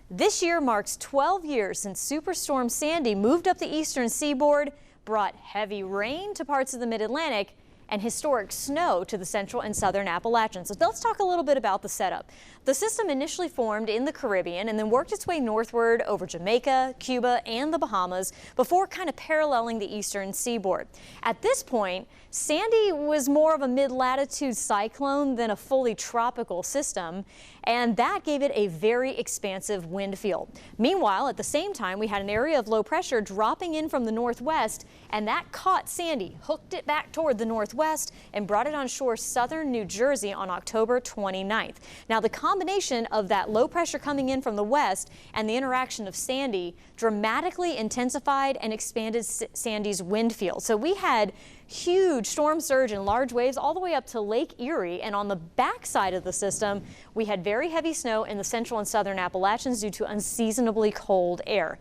This year marks 12 years since Superstorm Sandy moved up the eastern seaboard, brought heavy rain to parts of the mid-Atlantic, and historic snow to the central and southern Appalachians. So let's talk a little bit about the setup. The system initially formed in the Caribbean and then worked its way northward over Jamaica, Cuba, and the Bahamas before kind of paralleling the eastern seaboard. At this point, Sandy was more of a mid-latitude cyclone than a fully tropical system, and that gave it a very expansive wind field. Meanwhile, at the same time, we had an area of low pressure dropping in from the northwest, and that caught Sandy, hooked it back toward the northwest, and brought it on shore southern New Jersey on October 29th. Now, the combination of that low pressure coming in from the west and the interaction of Sandy dramatically intensified and expanded Sandy's wind field. So we had huge storm surge and large waves all the way up to Lake Erie, and on the backside of the system, we had very heavy snow in the central and southern Appalachians due to unseasonably cold air.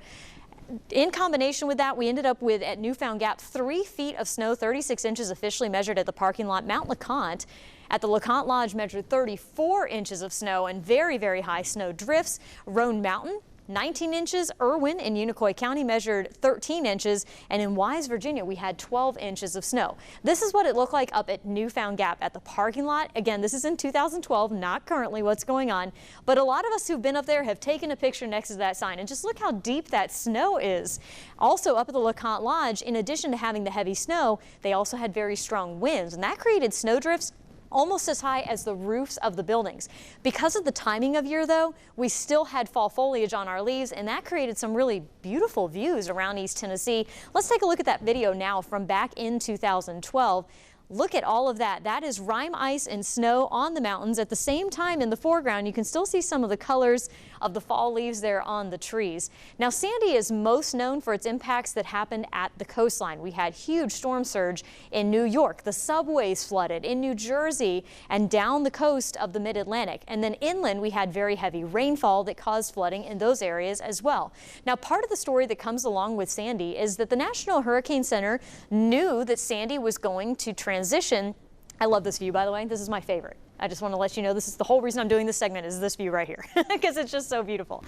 In combination with that, we ended up with, at Newfound Gap, 3 feet of snow, 36 inches officially measured at the parking lot. Mount LeConte at the LeConte Lodge measured 34 inches of snow and very, very high snow drifts. Roan Mountain, 19 inches. Irwin in Unicoi County measured 13 inches, and in Wise, Virginia, we had 12 inches of snow. This is what it looked like up at Newfound Gap at the parking lot. Again, this is in 2012, not currently what's going on, but a lot of us who've been up there have taken a picture next to that sign, and just look how deep that snow is. Also up at the LeConte Lodge, in addition to having the heavy snow, they also had very strong winds, and that created snow drifts almost as high as the roofs of the buildings. Because of the timing of year, though, we still had fall foliage on our leaves, and that created some really beautiful views around East Tennessee. Let's take a look at that video now from back in 2012. Look at all of that. That is rime ice and snow on the mountains. At the same time, in the foreground, you can still see some of the colors of the fall leaves there on the trees. Now, Sandy is most known for its impacts that happened at the coastline. We had huge storm surge in New York. The subways flooded in New Jersey and down the coast of the mid-Atlantic. And then inland, we had very heavy rainfall that caused flooding in those areas as well. Now, part of the story that comes along with Sandy is that the National Hurricane Center knew that Sandy was going to transition. I love this view, by the way. This is my favorite. I just want to let you know this is the whole reason I'm doing this segment is this view right here because it's just so beautiful.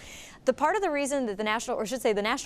The part of the reason that the National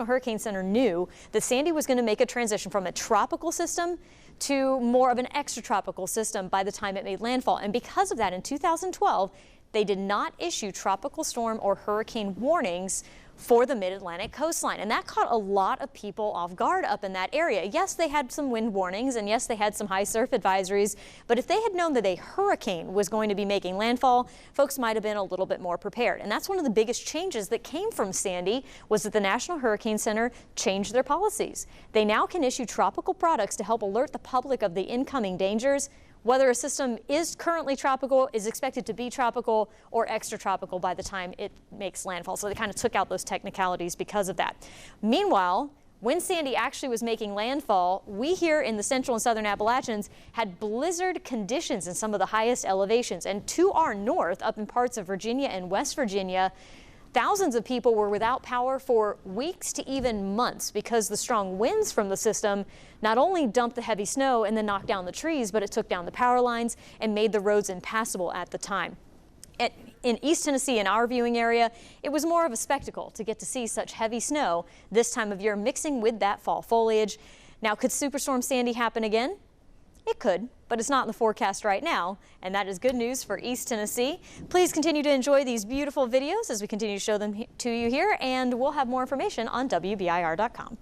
Hurricane Center knew that Sandy was going to make a transition from a tropical system to more of an extratropical system by the time it made landfall. And because of that, in 2012, they did not issue tropical storm or hurricane warnings for the mid-Atlantic coastline. And that caught a lot of people off guard up in that area. Yes, they had some wind warnings, and yes, they had some high surf advisories, but if they had known that a hurricane was going to be making landfall, folks might have been a little bit more prepared. And that's one of the biggest changes that came from Sandy, was that the National Hurricane Center changed their policies. They now can issue tropical products to help alert the public of the incoming dangers, whether a system is currently tropical, is expected to be tropical, or extratropical by the time it makes landfall. So they kind of took out those technicalities because of that. Meanwhile, when Sandy actually was making landfall, we here in the central and southern Appalachians had blizzard conditions in some of the highest elevations. And to our north, up in parts of Virginia and West Virginia, thousands of people were without power for weeks to even months because the strong winds from the system not only dumped the heavy snow and then knocked down the trees, but it took down the power lines and made the roads impassable at the time. In East Tennessee, in our viewing area, it was more of a spectacle to get to see such heavy snow this time of year mixing with that fall foliage. Now, could Superstorm Sandy happen again? It could, but it's not in the forecast right now, and that is good news for East Tennessee. Please continue to enjoy these beautiful videos as we continue to show them to you here, and we'll have more information on WBIR.com.